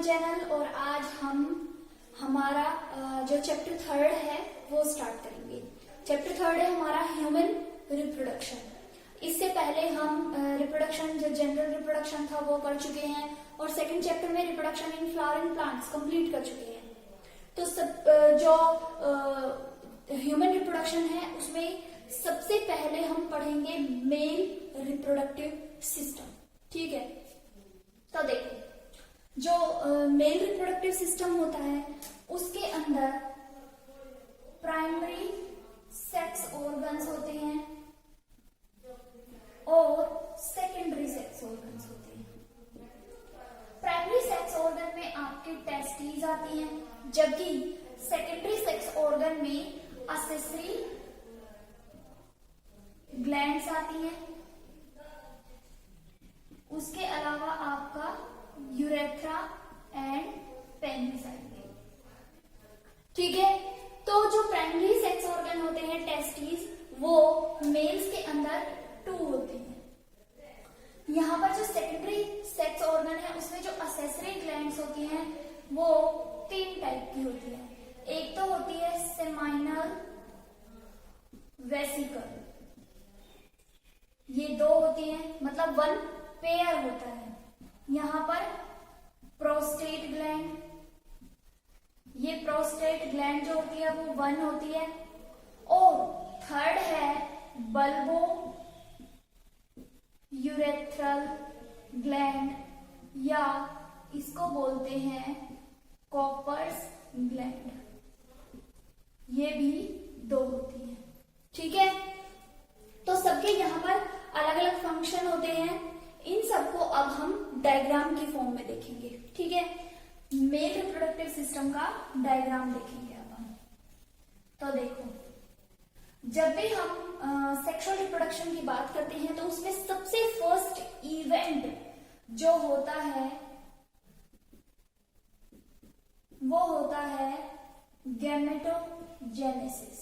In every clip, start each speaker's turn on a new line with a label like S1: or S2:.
S1: Channel. और आज हम हमारा जो चैप्टर 3 है वो स्टार्ट करेंगे। चैप्टर 3 है हमारा ह्यूमन रिप्रोडक्शन। इससे पहले हम रिप्रोडक्शन जो जनरल रिप्रोडक्शन था वो कर चुके हैं और सेकंड चैप्टर में reproduction in flowering plants complete कर चुके हैं। तो जो ह्यूमन रिप्रोडक्शन है उसमें सबसे पहले हम पढ़ेंगे मेल रिप्रोडक्टिव सिस्टम। ठीक है, तो देखो जो मेल रिप्रोडक्टिव सिस्टम होता है उसके अंदर प्राइमरी सेक्स ऑर्गन्स होते हैं और सेकेंडरी सेक्स ऑर्गन्स होते हैं। प्राइमरी सेक्स ऑर्गन में आपके टेस्टिस आती हैं, जबकि सेकेंडरी सेक्स ऑर्गन में असेसरी ग्लैंड्स आती हैं। उसके अलावा आपका यूरेथ्रा एंड पेनिस आएंगे। ठीक है, तो जो प्राइमरी सेक्स ऑर्गन होते हैं टेस्टिस, वो मेल्स के अंदर 2 होते हैं। यहाँ पर जो सेकेंडरी सेक्स ऑर्गन है उसमें जो असेसरी ग्लैंड्स होती हैं वो 3 टाइप की होती है। एक तो होती है सेमाइनल वेसिकल, ये 2 होती हैं, मतलब 1 पेयर होता है। यहाँ पर प्रोस्टेट ग्लैंड, ये प्रोस्टेट ग्लैंड जो होती है वो 1 होती है। और थर्ड है बल्बो यूरेथ्रल ग्लैंड, या इसको बोलते हैं कॉपर्स ग्लैंड, ये भी 2 होती है। ठीक है, तो सबके यहाँ पर अलग अलग फंक्शन होते हैं। इन सबको अब हम डायग्राम की फॉर्म में देखेंगे। ठीक है, मेल रिप्रोडक्टिव सिस्टम का डायग्राम देखेंगे अब हम। तो देखो, जब भी हम सेक्सुअल रिप्रोडक्शन की बात करते हैं तो उसमें सबसे फर्स्ट इवेंट जो होता है वो होता है गैमेटोजेनेसिस।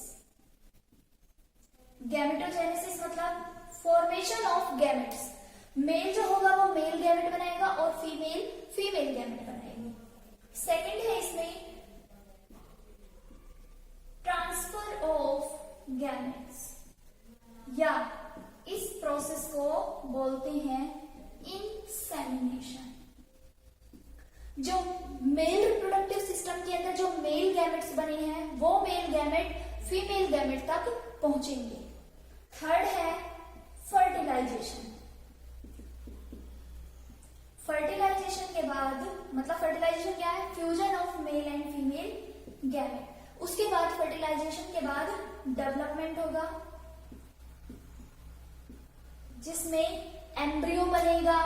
S1: गैमेटोजेनेसिस मतलब फॉर्मेशन ऑफ गैमेट्स। मेल जो होगा वो मेल गैमेट बनाएगा और फीमेल फीमेल गैमेट बनाएगी। सेकंड है इसमें ट्रांसफर ऑफ गैमेट्स, या इस प्रोसेस को बोलते हैं इंसेमिनेशन। जो मेल रिप्रोडक्टिव सिस्टम के अंदर जो मेल गैमेट्स बने हैं वो मेल गैमेट फीमेल गैमेट तक पहुंचेंगे। थर्ड है फर्टिलाइजेशन। फर्टिलाइजेशन के बाद, मतलब फर्टिलाइजेशन क्या है? Fusion of male and female gamete. उसके बाद फर्टिलाइजेशन के बाद डेवलपमेंट होगा जिसमें एम्ब्रियो बनेगा।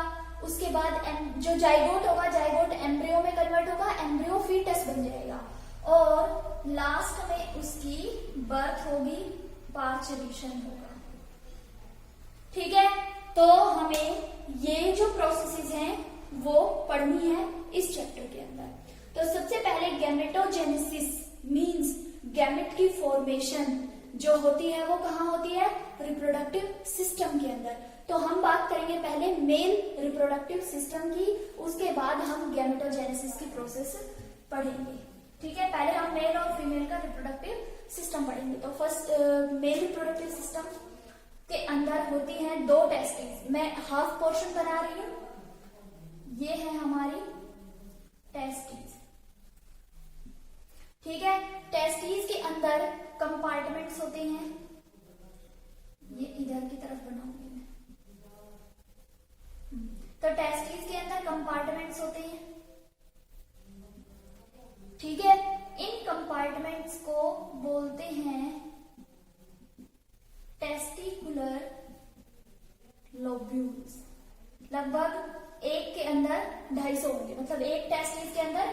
S1: उसके बाद जो जाइगोट होगा, जाइगोट एम्ब्रियो में कन्वर्ट होगा, एम्ब्रियो फीटस बन जाएगा और लास्ट में उसकी बर्थ होगी, पार्चुरेशन होगा। ठीक है, तो हमें ये जो प्रोसेसेस हैं वो पढ़नी है इस चैप्टर के अंदर। तो सबसे पहले गैमेटोजेनेसिस मींस गैमेट की फॉर्मेशन जो होती है वो कहाँ होती है? रिप्रोडक्टिव सिस्टम के अंदर। तो हम बात करेंगे पहले मेल रिप्रोडक्टिव सिस्टम की, उसके बाद हम गैमेटोजेनेसिस की प्रोसेस पढ़ेंगे। ठीक है, पहले हम मेल और फीमेल का रिप्रोडक्टिव सिस्टम पढ़ेंगे। तो फर्स्ट मेल रिप्रोडक्टिव सिस्टम के अंदर होती हैं 2 टेस्टिस। मैं हाफ पोर्शन बना रही हूं, ये है हमारी टेस्टिस। ठीक है, टेस्टिस के अंदर कंपार्टमेंट्स होते हैं, ये इधर की तरफ बनाऊंगी मैं। तो टेस्टिस के अंदर कंपार्टमेंट्स होते हैं। ठीक है, इन कंपार्टमेंट्स को बोलते हैं टेस्टिकुलर लोब्यूल्स। लगभग एक के अंदर 250 होंगे, मतलब एक टेस्टिस के अंदर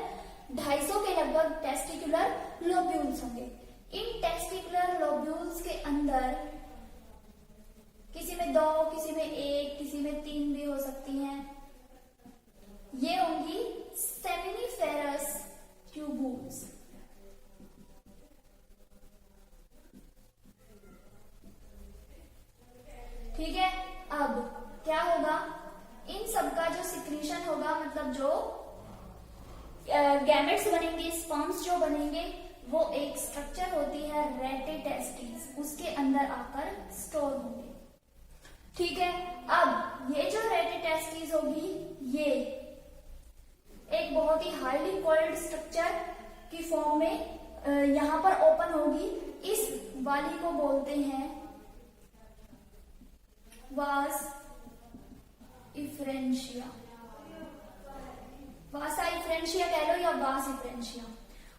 S1: 250 के लगभग टेस्टिकुलर लोब्यूल्स होंगे। इन टेस्टिकुलर लोब्यूल्स के अंदर किसी में 2, किसी में 1, किसी में 3 भी हो सकती हैं। ये होंगी सेमिनिफेरस ट्यूबुल्स। ठीक है, अब क्या होगा? इन सब का जो सिक्रीशन होगा, मतलब जो गैमेट्स बनेंगे, स्पर्म्स जो बनेंगे वो एक स्ट्रक्चर होती है रेटिटेस्टिस, उसके अंदर आकर स्टोर होंगे। ठीक है, अब ये जो रेटिटेस्टिस होगी ये एक बहुत ही हाईली कोल्ड स्ट्रक्चर की फॉर्म में यहां पर ओपन होगी। इस वाली को बोलते हैं वास इफ्रेंशिया, वासा इफ्रेंशिया कह लो या वास इफ्रेंशिया।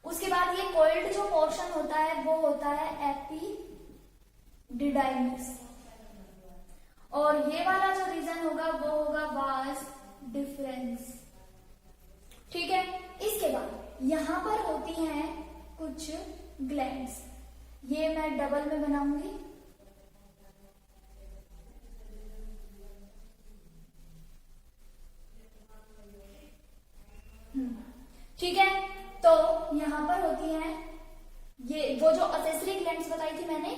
S1: उसके बाद ये कोल्ड जो पोर्शन होता है वो होता है एपिडिडाइमिस, और ये वाला जो रीजन होगा वो होगा वास डिफरेंस। ठीक है, इसके बाद यहां पर होती हैं कुछ ग्लैंड्स, ये मैं डबल में बनाऊंगी। ठीक है, तो यहां पर होती हैं ये वो जो असेसरी ग्लैंड्स बताई थी मैंने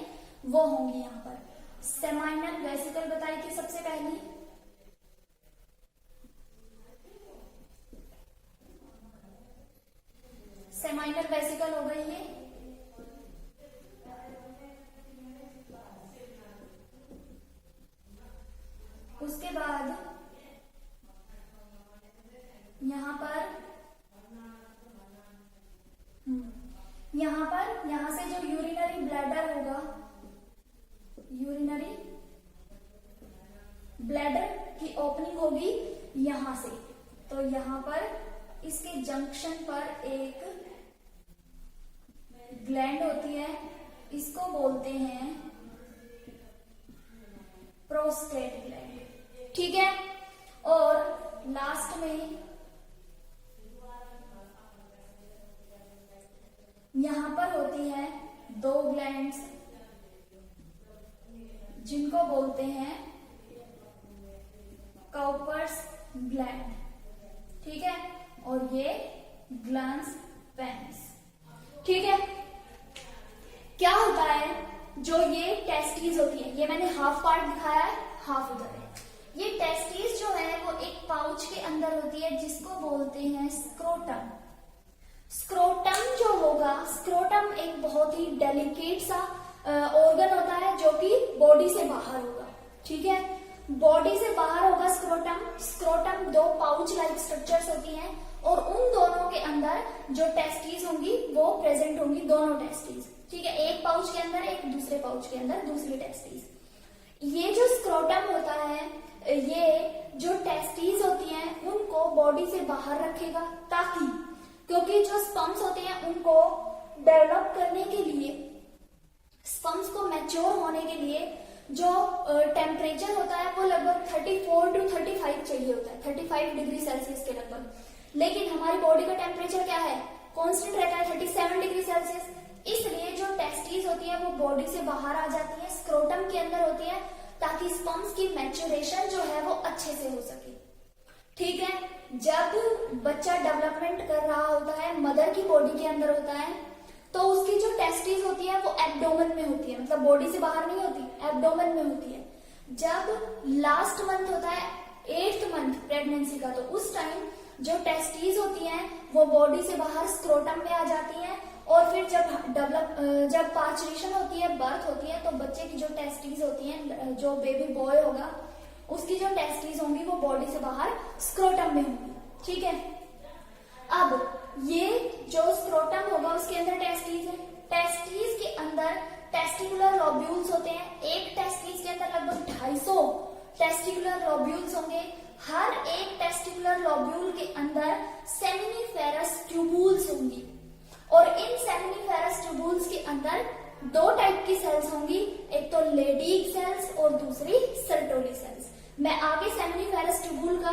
S1: वो होंगी यहां पर। सेमाइनल वेसिकल बताई थी सबसे पहली, सेमाइनल वेसिकल हो गई ये। उसके बाद यहां पर यहां से जो यूरिनरी ब्लैडर होगा, यूरिनरी ब्लैडर की ओपनिंग होगी यहां से, तो यहां पर इसके जंक्शन पर एक ग्लैंड होती है, इसको बोलते हैं प्रोस्टेट ग्लैंड। ठीक है, और लास्ट में यहां पर होती है दो ग्लैंड्स जिनको बोलते हैं काउपर्स ग्लैंड। ठीक है, और ये ग्लांस पेनिस। ठीक है, क्या होता है जो ये टेस्टिस होती है, ये मैंने हाफ पार्ट दिखाया है, हाफ उधर है। ये टेस्टिस जो है वो एक पाउच के अंदर होती है जिसको बोलते हैं स्क्रोटम। स्क्रोटम जो होगा, स्क्रोटम एक बहुत ही डेलिकेट सा ऑर्गन होता है जो कि बॉडी से बाहर होगा। ठीक है, बॉडी से बाहर होगा स्क्रोटम। स्क्रोटम दो पाउच लाइक स्ट्रक्चर्स होती हैं और उन दोनों के अंदर जो टेस्टिस होंगी वो प्रेजेंट होंगी, दोनों टेस्टिस। ठीक है, एक पाउच के अंदर, एक दूसरे पाउच के अंदर दूसरी टेस्टिस। ये जो स्क्रोटम होता है ये जो टेस्टिस होती हैं उनको बॉडी से बाहर रखेगा, ताकि क्योंकि जो स्पर्म्स होते हैं उनको डेवलप करने के लिए, स्पर्म्स को मैच्योर होने के लिए जो टेम्परेचर होता है वो लगभग 34 to 35 चाहिए होता है, 35 डिग्री सेल्सियस के लगभग। लेकिन हमारी बॉडी का टेम्परेचर क्या है, कांस्टेंट रहता है 37 डिग्री सेल्सियस। इसलिए जो टेस्टिस होती है वो बॉडी से बाहर आ जाती है, स्क्रोटम के अंदर होती है, ताकि स्पर्म्स की मैच्योरेशन जो है वो अच्छे से हो सके। ठीक है, जब बच्चा डेवलपमेंट कर रहा होता है, मदर की बॉडी के अंदर होता है, तो उसकी जो टेस्टिस होती है वो एब्डोमेन में होती है, मतलब बॉडी से बाहर नहीं होती, एब्डोमेन में होती है। जब लास्ट मंथ होता है, 8th मंथ प्रेगनेंसी का, तो उस टाइम जो टेस्टिस होती हैं वो बॉडी से बाहर स्क्रोटम में आ जाती हैं, और फिर जब पार्चुरेशन होती है, बर्थ होती है, तो बच्चे की जो टेस्टिस होती हैं, जो बेबी बॉय होगा उसकी जो टेस्टिस होंगी वो बॉडी से बाहर स्क्रोटम में होंगी। ठीक है, अब ये जो स्क्रोटम होगा उसके अंदर टेस्टिस है, टेस्टिस के अंदर टेस्टिकुलर लोब्यूल्स होते हैं। एक टेस्टिस के अंदर लगभग 250 टेस्टिकुलर लोब्यूल्स होंगे। हर एक टेस्टिकुलर लोब्यूल के अंदर सेमिनिफेरस ट्यूबुल्स होंगी, और इन सेमिनिफेरस ट्यूबुल्स के अंदर दो टाइप की सेल्स होंगी, एक तो लेडीग सेल्स और दूसरी सर्टोली सेल्स। मैं आगे सेमिनिफेरस ट्यूबुल का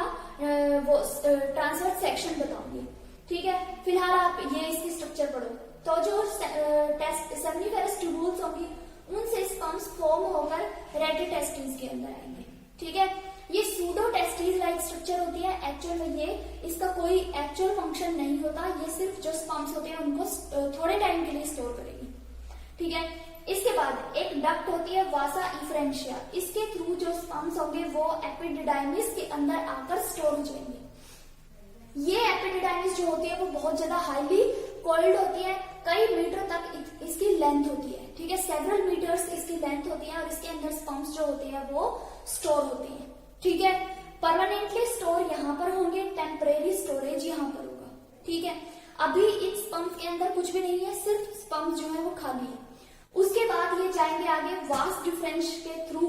S1: वो ट्रांसवर्स सेक्शन बताऊंगी। ठीक है, फिलहाल आप ये इसकी स्ट्रक्चर पढ़ो। तो जो सेमिनिफेरस ट्यूबुल्स होंगी उनसे स्पर्म्स फॉर्म होकर रेटिटेस्टिस के अंदर आएंगे। ठीक है, ये सूडो टेस्टिस लाइक स्ट्रक्चर होती है। एक्चुअल में ये इसका कोई एक्चुअल फंक्शन नहीं होता, ये सिर्फ जो स्पर्म्स होते हैं उनको थोड़े टाइम के लिए स्टोर करेगी। ठीक है, इसके बाद एक डक्ट होती है वासा इफ्रेंशिया, इसके थ्रू जो स्पर्म्स होंगे वो एपिडिडाइमिस के अंदर आकर स्टोर हो जाएंगे। ये एपिडिडाइमिस जो होती है वो बहुत ज्यादा हाईली कोल्ड होती है, कई मीटर तक इसकी लेंथ होती है, ठीक है, सेवरल मीटर्स इसकी लेंथ होती है और इसके अंदर स्पर्म्स जो होते हैं वो स्टोर होती है, ठीक है। परमानेंटली स्टोर यहाँ पर होंगे, टेम्परेरी स्टोरेज यहाँ पर होगा, ठीक है। अभी इन स्पर्म्स के अंदर कुछ भी नहीं है, सिर्फ स्पर्म्स जो है वो खाली है। उसके बाद ये जाएंगे आगे वास डिफरेंस के थ्रू,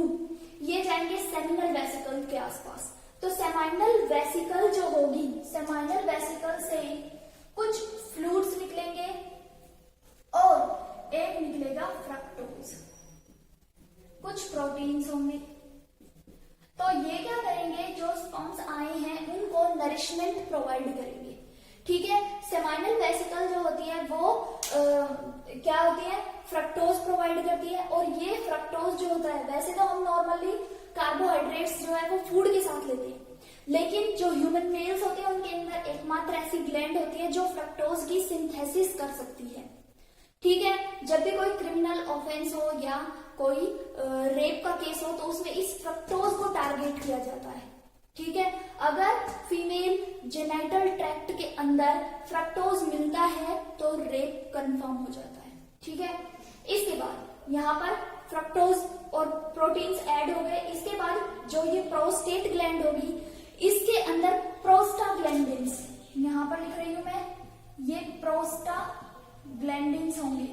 S1: ये जाएंगे सेमिनल वेसिकल के आसपास। तो सेमाइनल वेसिकल जो होगी, सेमाइनल वेसिकल से कुछ फ्लूइड्स निकलेंगे और एक निकलेगा फ्रक्टोज, कुछ प्रोटीन्स होंगे। तो ये क्या करेंगे, जो स्पर्म्स आए हैं उनको नरिशमेंट प्रोवाइड करेंगे, ठीक है। सेमाइनल वेसिकल जो होती है वो क्या होती है, फ्रक्टोज प्रोवाइड करती है। और ये फ्रक्टोज जो होता है, वैसे तो हम नॉर्मली कार्बोहाइड्रेट्स जो है वो फूड के साथ लेते हैं, लेकिन जो ह्यूमन मेल्स होते हैं उनके अंदर एकमात्र ऐसी ग्लैंड होती है जो फ्रक्टोज की सिंथेसिस कर सकती है, ठीक है। जब भी कोई क्रिमिनल ऑफेंस हो या कोई रेप का केस हो तो उसमें इस फ्रक्टोज को टारगेट किया जाता है, ठीक है। अगर फीमेल जेनाइटल ट्रैक्ट के अंदर फ्रक्टोज मिलता है तो रेप कंफर्म हो जाता है, ठीक है। इसके बाद यहाँ पर फ्रक्टोज और प्रोटीन्स ऐड हो गए। इसके बाद जो ये प्रोस्टेट ग्लैंड होगी, इसके अंदर प्रोस्टाग्लैंडिन्स, यहाँ पर लिख रही हूं मैं, ये प्रोस्टाग्लैंडिन्स होंगे।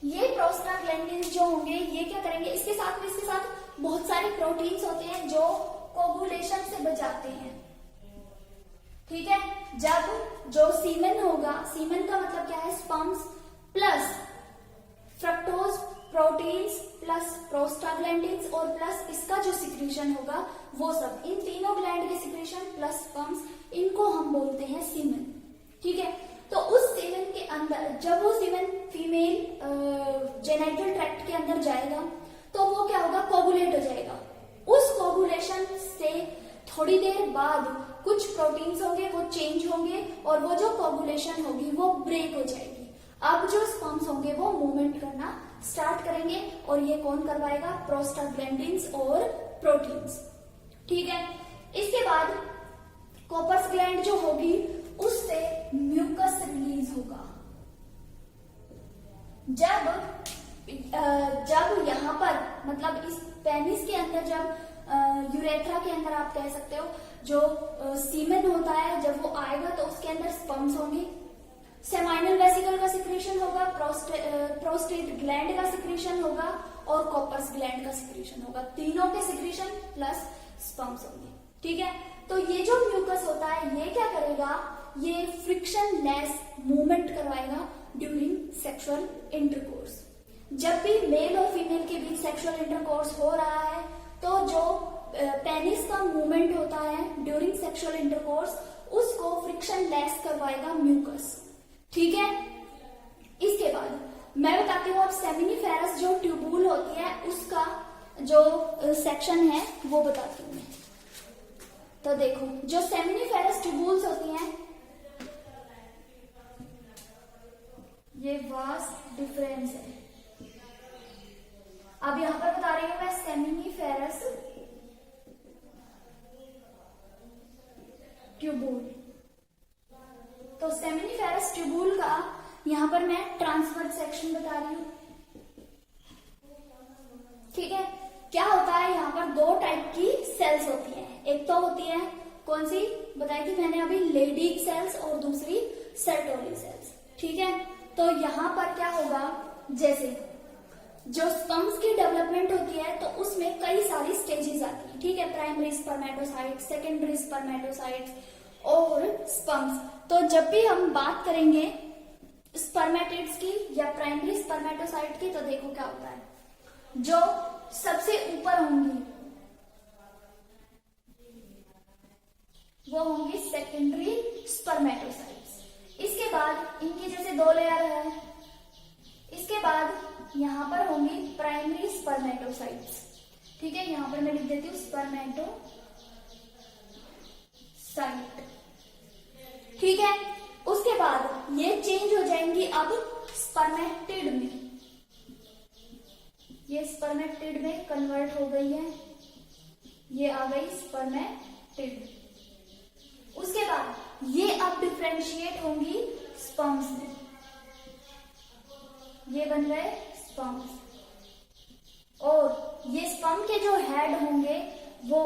S1: ये प्रोस्टाग्लैंडिन्स जो होंगे ये क्या करेंगे, इसके साथ बहुत सारे प्रोटीन्स होते हैं जो कोगुलेशन से बचाते हैं, ठीक है। जब जो सीमेन होगा, सीमेन का मतलब क्या है, sperms plus fructose, proteins plus prostaglandins और प्लस इसका जो सिक्रीशन होगा वो सब, इन तीनों ग्लैंड के सिक्रीशन प्लस स्पर्म्स, इनको हम बोलते हैं सीमेन, ठीक है। तो उस सीमेन के अंदर जब वो सीमेन फीमेल जेनाइटल ट्रैक्ट के अंदर जाएगा तो वो क्या होगा, कोगुलेट हो जाएगा। उस कोगुलेशन से थोड़ी देर बाद कुछ प्रोटीन्स होंगे वो चेंज होंगे और वो जो कोगुलेशन होगी वो ब्रेक हो जाएगी। अब जो स्पर्म्स होंगे वो मूवमेंट करना स्टार्ट करेंगे और ये कौन करवाएगा, प्रोस्टाग्लैंडिन्स और प्रोटीन्स, ठीक है। इसके बाद कॉपर्स ग्लैंड जो होगी उससे म्यूकस रिलीज होगा। जब यहाँ पर मतलब इस पेनिस के अंदर, जब यूरेथ्रा के अंदर आप कह सकते हो, जो सीमेन होता है जब वो आएगा तो उसके अंदर स्पर्म्स होंगे, सेमाइनल वेसिकल का सिक्रीशन होगा, प्रोस्टेट ग्लैंड का सिक्रीशन होगा और कॉपर्स ग्लैंड का सिक्रीशन होगा। तीनों के सिक्रीशन प्लस स्पर्म्स होंगे, ठीक है। तो ये जो म्यूकस होता है ये क्या करेगा, ये फ्रिक्शन लेस मूवमेंट करवाएगा ड्यूरिंग सेक्सुअल इंटरकोर्स। जब भी मेल और फीमेल के बीच सेक्सुअल इंटरकोर्स हो रहा है तो जो पेनिस का मूवमेंट होता है ड्यूरिंग सेक्सुअल इंटरकोर्स, उसको फ्रिक्शन लेस करवाएगा म्यूकस, ठीक है। इसके बाद मैं बताती हूँ अब सेमिनिफेरस जो ट्यूबूल होती है उसका जो सेक्शन है वो बताती हूँ मैं। तो देखो, जो सेमिनिफेरस ट्यूबूल्स होती हैं, ये वास डिफरेंस है। अब यहां पर बता रही हूं मैं सेमिनिफेरस ट्यूबूल। तो सेमिनिफेरस ट्यूबूल का यहां पर मैं ट्रांसवर्स सेक्शन बता रही हूं, ठीक है। क्या होता है, यहाँ पर दो टाइप की सेल्स होती हैं। एक तो होती है कौन सी बताई थी मैंने अभी, लेडिक सेल्स, और दूसरी सर्टोली सेल्स, ठीक है। तो यहाँ पर क्या होगा, जैसे जो स्पर्म्स की डेवलपमेंट होती है तो उसमें कई सारी स्टेजेस आती हैं, ठीक है। प्राइमरी स्पर्मेटोसाइट्स, सेकेंडरी स्पर्मेटोसाइट्स और स्पर्म्स। तो जब भी हम बात करेंगे स्पर्मेटिड्स की या प्राइमरी स्पर्मेटोसाइट की, तो देखो क्या होता है, जो सबसे ऊपर होंगी वो होंगी सेकेंडरी स्पर्मेटोसाइट्स। इसके बाद इनकी जैसे दो लेयर है, इसके बाद यहां पर होंगी प्राइमरी स्पर्मेटोसाइट्स, ठीक है। यहां पर मैं लिख देती हूँ स्पर्मेटोसाइट, ठीक है। उसके बाद ये चेंज हो जाएंगी अब स्पर्मेटिड में, ये स्पर्मेटिड में कन्वर्ट हो गई है, ये आ गई स्पर्मेटिड, उसके बाद ये अब डिफ्रेंशिएट होंगी स्पर्म्स में, ये बन गए स्पर्म्स। और ये स्पर्म के जो हेड होंगे वो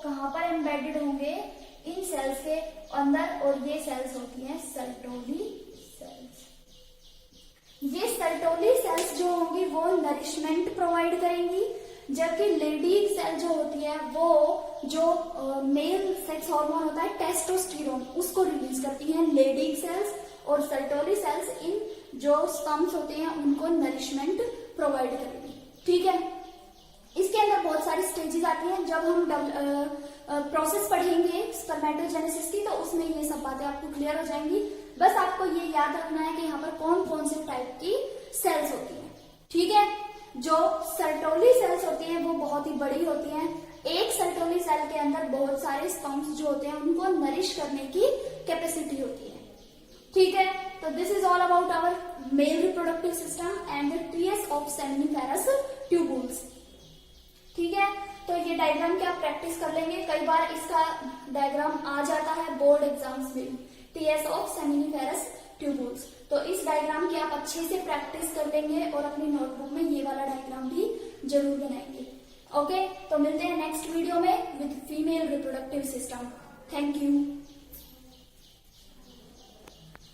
S1: कहां पर एम्बेडेड होंगे, इन सेल्स के अंदर, और ये सेल्स होती हैं सर्टोली सेल्स। ये सर्टोली सेल्स जो होंगी वो नरिशमेंट प्रोवाइड करेंगी, जबकि लेडी सेल जो होती है वो जो मेल सेक्स हार्मोन होता है टेस्टोस्टेरोन उसको रिलीज करती हैं लेडी सेल्स, और सर्टोली सेल्स इन जो स्पर्म्स होते हैं उनको नरिशमेंट प्रोवाइड करेंगी। ठीक है, इसके अंदर बहुत सारी स्टेजेस आती हैं। जब हम प्रोसेस पढ़ेंगे स्पर्मेटोजेनेसिस की तो उसमें ये सब बातें आपको क्लियर हो जाएंगी। बस आपको ये याद रखना है कि यहाँ पर कौन कौन से टाइप की सेल्स होती हैं। ठीक है, जो सर्टोली सेल्स होती हैं वो बहुत ही बड़ी होती हैं। एक सर्टोली सेल के अंदर बहुत सारे स्पर्म्स जो होते हैं उनको नरिश करने की कैपेसिटी होती है। ठीक है, तो this is all about our male reproductive system and the TS of seminiferous tubules. ठीक है, तो ये डायग्राम की आप प्रैक्टिस कर लेंगे, कई बार इसका डायग्राम आ जाता है बोर्ड एग्जाम्स में, टीएस ऑफ सेमिनिफेरस ट्यूबुल्स। तो इस डायग्राम की आप अच्छे से प्रैक्टिस कर लेंगे और अपनी नोटबुक में ये वाला डायग्राम भी जरूर बनाएंगे। ओके, तो मिलते हैं नेक्स्ट वीडियो में with female reproductive system. Thank you.